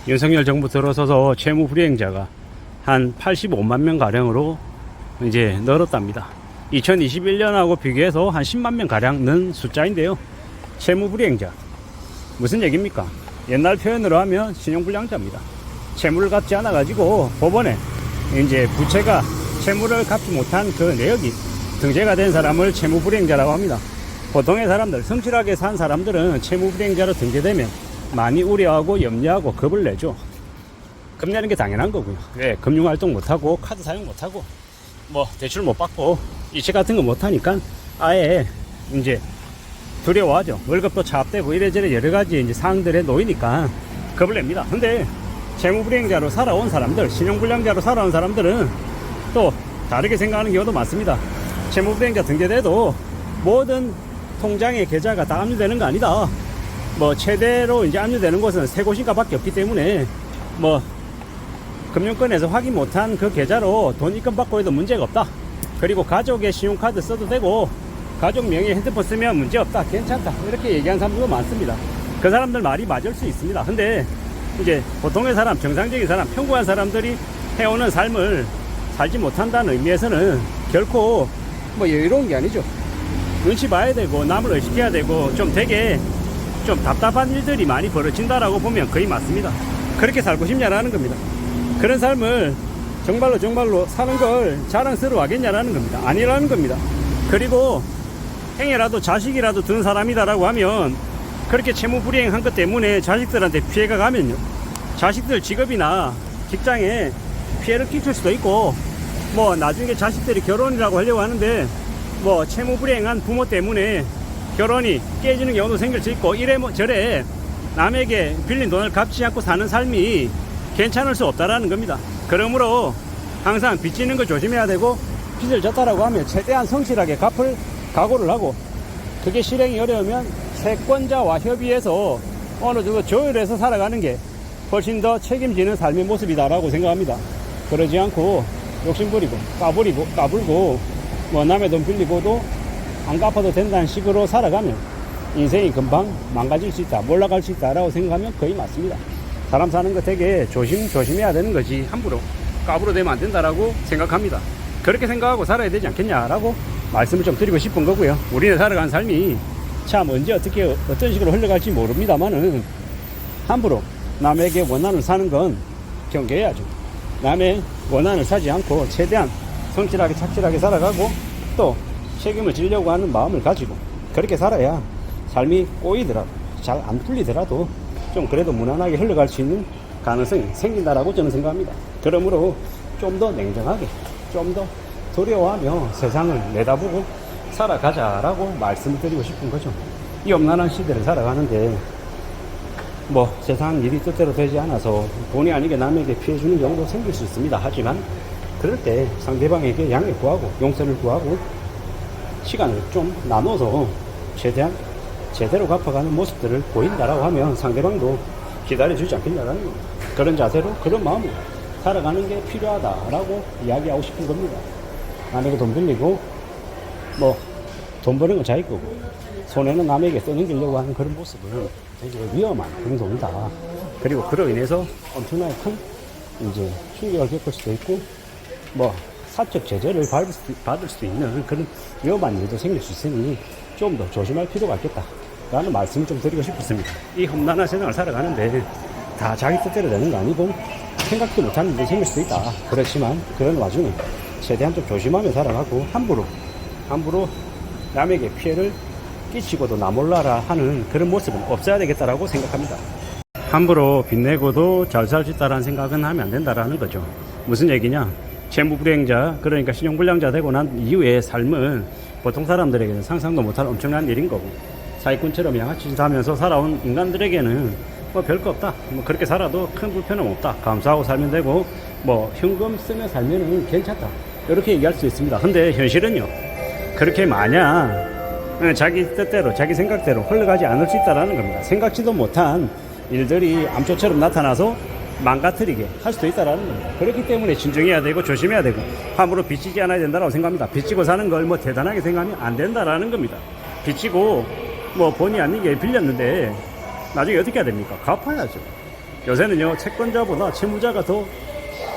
윤석열 정부 들어서서 채무 불이행자가 한 85만 명 가량으로 이제 늘었답니다. 2021년하고 비교해서 한 10만 명 가량 는 숫자인데요. 채무 불이행자 무슨 얘기입니까? 옛날 표현으로 하면 신용불량자입니다. 채무를 갚지 않아 가지고 법원에 이제 부채가 채무를 갚지 못한 그 내역이 등재가 된 사람을 채무 불이행자라고 합니다. 보통의 사람들, 성실하게 산 사람들은 채무 불이행자로 등재되면 많이 우려하고 염려하고 겁을 내죠. 겁내는 게 당연한 거고요. 왜? 금융활동 못하고 카드 사용 못하고 뭐 대출 못 받고 이체 같은 거 못하니까 아예 이제 두려워하죠. 월급도 차압되고 이래저래 여러 가지 이제 사항들에 놓이니까 겁을 냅니다. 근데 채무불이행자로 살아온 사람들, 신용불량자로 살아온 사람들은 또 다르게 생각하는 경우도 많습니다. 채무불이행자 등재돼도 모든 통장의 계좌가 다 압류되는 거 아니다. 뭐 최대로 이제 압류되는 곳은 3곳인가 밖에 없기 때문에 뭐 금융권에서 확인 못한 그 계좌로 돈 입금받고 해도 문제가 없다. 그리고 가족의 신용카드 써도 되고 가족 명의 핸드폰 쓰면 문제없다. 괜찮다. 이렇게 얘기하는 사람들도 많습니다. 그 사람들 말이 맞을 수 있습니다. 근데 이제 보통의 사람, 정상적인 사람, 평범한 사람들이 해오는 삶을 살지 못한다는 의미에서는 결코 뭐 여유로운 게 아니죠. 눈치 봐야 되고 남을 의식해야 되고 좀 되게 좀 답답한 일들이 많이 벌어진다라고 보면 거의 맞습니다. 그렇게 살고 싶냐라는 겁니다. 그런 삶을 정말로 사는 걸 자랑스러워 하겠냐라는 겁니다. 아니라는 겁니다. 그리고 행여라도 자식이라도 든 사람이다라고 하면 그렇게 채무 불이행한 것 때문에 자식들한테 피해가 가면요, 자식들 직업이나 직장에 피해를 끼칠 수도 있고, 뭐 나중에 자식들이 결혼이라고 하려고 하는데 뭐 채무 불이행한 부모 때문에 결혼이 깨지는 경우도 생길 수 있고, 이래 뭐 저래 남에게 빌린 돈을 갚지 않고 사는 삶이 괜찮을 수 없다라는 겁니다. 그러므로 항상 빚지는 거 조심해야 되고, 빚을 졌다라고 하면 최대한 성실하게 갚을 각오를 하고, 그게 실행이 어려우면 채권자와 협의해서 어느 정도 조율해서 살아가는 게 훨씬 더 책임지는 삶의 모습이다라고 생각합니다. 그러지 않고 욕심부리고 까불고 뭐 남의 돈 빌리고도 안 갚아도 된다는 식으로 살아가면 인생이 금방 망가질 수 있다, 몰락할 수 있다라고 생각하면 거의 맞습니다. 사람 사는 거 되게 조심해야 되는 거지 함부로 까불어 대면 안 된다라고 생각합니다. 그렇게 생각하고 살아야 되지 않겠냐라고 말씀을 좀 드리고 싶은 거고요. 우리는 살아가는 삶이 참 언제 어떻게 어떤 식으로 흘러갈지 모릅니다만은 함부로 남에게 원한을 사는 건 경계해야죠. 남의 원한을 사지 않고 최대한 성실하게 착실하게 살아가고 또 책임을 지려고 하는 마음을 가지고 그렇게 살아야 삶이 꼬이더라도 잘 안 풀리더라도 좀 그래도 무난하게 흘러갈 수 있는 가능성이 생긴다라고 저는 생각합니다. 그러므로 좀 더 냉정하게, 좀 더 두려워하며 세상을 내다보고 살아가자라고 말씀을 드리고 싶은 거죠. 이 험난한 시대를 살아가는데 뭐 세상 일이 뜻대로 되지 않아서 본의 아니게 남에게 피해 주는 경우도 생길 수 있습니다. 하지만 그럴 때 상대방에게 양해 구하고 용서를 구하고 시간을 좀 나눠서 최대한 제대로 갚아가는 모습들을 보인다라고 하면 상대방도 기다려주지 않겠냐라는 겁니다. 그런 자세로 그런 마음으로 살아가는 게 필요하다라고 이야기하고 싶은 겁니다. 남에게 돈 빌리고 뭐 돈 버는 건 자기 거고 손해는 남에게 떠넘기려고 하는 그런 모습은 되게 위험한 행동이다. 그리고 그로 인해서 엄청나게 큰 이제 충격을 겪을 수도 있고 뭐 사적 제재를 받을 수 있는 그런 위험한 일도 생길 수 있으니 좀 더 조심할 필요가 있겠다라는 말씀을 좀 드리고 싶었습니다. 이 험난한 세상을 살아가는데 다 자기 뜻대로 되는 거 아니고 생각도 못하는 일이 생길 수도 있다. 그렇지만 그런 와중에 최대한 좀 조심하며 살아가고 함부로 남에게 피해를 끼치고도 나 몰라라 하는 그런 모습은 없어야 되겠다라고 생각합니다. 함부로 빚내고도 잘 살 수 있다라는 생각은 하면 안 된다라는 거죠. 무슨 얘기냐? 채무불이행자, 그러니까 신용불량자 되고 난 이후의 삶은 보통 사람들에게는 상상도 못할 엄청난 일인 거고, 사기꾼처럼 양아치 짓 하면서 살아온 인간들에게는 뭐 별거 없다, 뭐 그렇게 살아도 큰 불편함 없다, 감사하고 살면 되고 뭐 현금 쓰며 살면은 괜찮다, 이렇게 얘기할 수 있습니다. 근데 현실은요, 그렇게 마냥 자기 뜻대로 자기 생각대로 흘러가지 않을 수 있다는 겁니다. 생각지도 못한 일들이 암초처럼 나타나서 망가뜨리게 할 수도 있다는 겁니다. 그렇기 때문에 진정해야 되고 조심해야 되고 함부로 빚지지 않아야 된다고 생각합니다. 빚지고 사는 걸 뭐 대단하게 생각하면 안 된다라는 겁니다. 빚지고 뭐 본의 아니게 빌렸는데 나중에 어떻게 해야 됩니까? 갚아야죠. 요새는요, 채권자보다 채무자가 더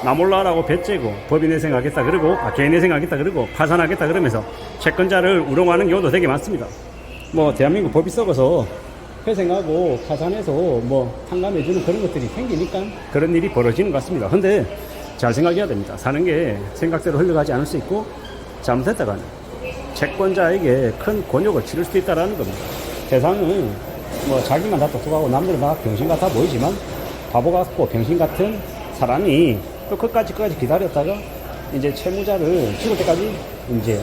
나 몰라라고 배째고 법인회생하겠다 그러고 개인회생하겠다 그러고 파산하겠다 그러면서 채권자를 우롱하는 경우도 되게 많습니다. 뭐 대한민국 법이 썩어서 회생하고 파산해서 뭐 탕감해주는 그런 것들이 생기니까 그런 일이 벌어지는 것 같습니다. 근데 잘 생각해야 됩니다. 사는 게 생각대로 흘러가지 않을 수 있고 잘못했다가는 채권자에게 큰 곤욕을 치를 수도 있다는 겁니다. 세상은 뭐 자기만 다 똑똑하고 남들은 다 병신 같아 보이지만 바보 같고 병신 같은 사람이 또 끝까지 기다렸다가 이제 채무자를 죽을 때까지 이제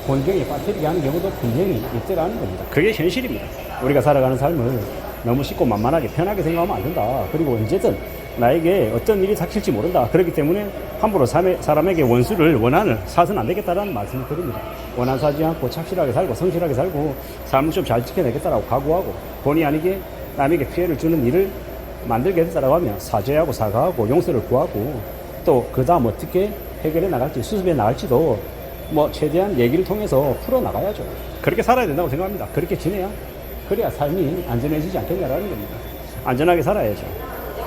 곤경에 빠뜨리게 하는 경우도 분명히 있더라는 겁니다. 그게 현실입니다. 우리가 살아가는 삶을 너무 쉽고 만만하게 편하게 생각하면 안 된다. 그리고 언제든 나에게 어떤 일이 닥칠지 모른다. 그렇기 때문에 함부로 사람에게 원한을 사서는 안 되겠다라는 말씀을 드립니다. 원한 사지 않고 착실하게 살고 성실하게 살고 삶을 좀 잘 지켜내겠다라고 각오하고 본의 아니게 남에게 피해를 주는 일을 만들겠다라고 하면 사죄하고 사과하고 용서를 구하고 또 그 다음 어떻게 해결해 나갈지 수습해 나갈지도 뭐 최대한 얘기를 통해서 풀어 나가야죠. 그렇게 살아야 된다고 생각합니다. 그렇게 지내야 그래야 삶이 안전해지지 않겠냐라는 겁니다. 안전하게 살아야죠.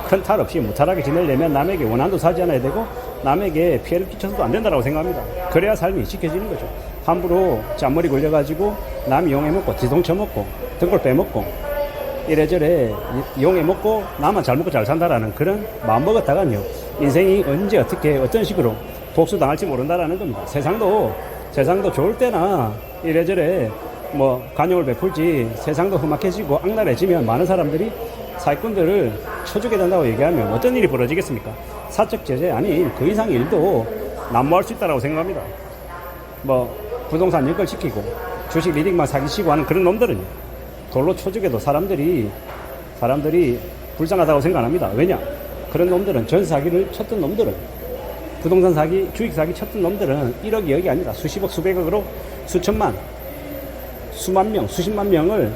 큰 탈 없이 무탈하게 지내려면 남에게 원한도 사지 않아야 되고 남에게 피해를 끼쳐서도 안 된다고 생각합니다. 그래야 삶이 지켜지는 거죠. 함부로 잔머리 걸려가지고 남 이용해먹고 지동 쳐먹고 등골 빼먹고 이래저래 이용해먹고 나만 잘 먹고 잘 산다라는 그런 마음 먹었다가요 인생이 언제 어떻게 어떤 식으로 복수당할지 모른다라는 겁니다. 세상도 좋을 때나 이래저래 뭐 간용을 베풀지 세상도 험악해지고 악랄해지면 많은 사람들이 사기꾼들을 쳐주게 된다고 얘기하면 어떤 일이 벌어지겠습니까? 사적 제재 아닌 그 이상의 일도 난무할 수 있다고 생각합니다. 뭐 부동산 연결시키고 주식 리딩만 사기치고 하는 그런 놈들은요 돌로 쳐죽여도 사람들이 불쌍하다고 생각합니다. 왜냐? 그런 놈들은 전 사기를 쳤던 놈들은 부동산 사기, 주식 사기 쳤던 놈들은 1억, 2억이 아니라 수십억, 수백억으로 수천만, 수만 명, 수십만 명을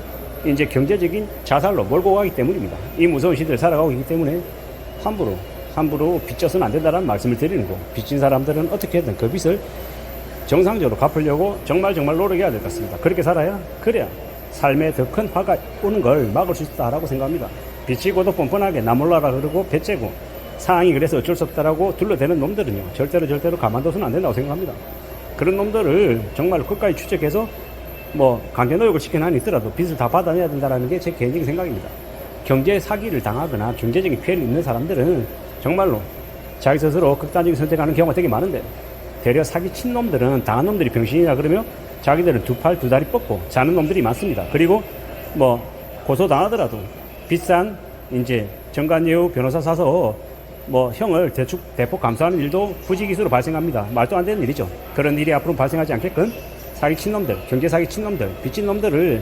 이제 경제적인 자살로 몰고 가기 때문입니다. 이 무서운 시대를 살아가고 있기 때문에 함부로 빚져서는 안 된다는 말씀을 드리는 거. 빚진 사람들은 어떻게든 그 빚을 정상적으로 갚으려고 정말 노력해야 될 것 같습니다. 그렇게 살아야 그래야 삶에 더 큰 화가 오는 걸 막을 수 있다라고 생각합니다. 빚지고도 뻔뻔하게 나 몰라라 그러고 배째고 상황이 그래서 어쩔 수 없다라고 둘러대는 놈들은요 절대로 가만둬서는 안 된다고 생각합니다. 그런 놈들을 정말 끝까지 추적해서 뭐 강제노역을 시키는 한이 있더라도 빚을 다 받아내야 된다는 게 제 개인적인 생각입니다. 경제 사기를 당하거나 경제적인 피해를 입는 사람들은 정말로 자기 스스로 극단적인 선택하는 경우가 되게 많은데 대려 사기 친 놈들은 당한 놈들이 병신이라 그러면 자기들은 두 팔 두 다리 뻗고 자는 놈들이 많습니다. 그리고 뭐 고소당하더라도 비싼 이제 정관예우 변호사 사서 뭐 형을 대폭 감수하는 일도 부지기수로 발생합니다. 말도 안 되는 일이죠. 그런 일이 앞으로 발생하지 않게끔 사기친 놈들, 경제 사기친 놈들, 빚진 놈들을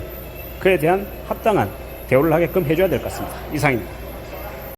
그에 대한 합당한 대우를 하게끔 해줘야 될 것 같습니다. 이상입니다.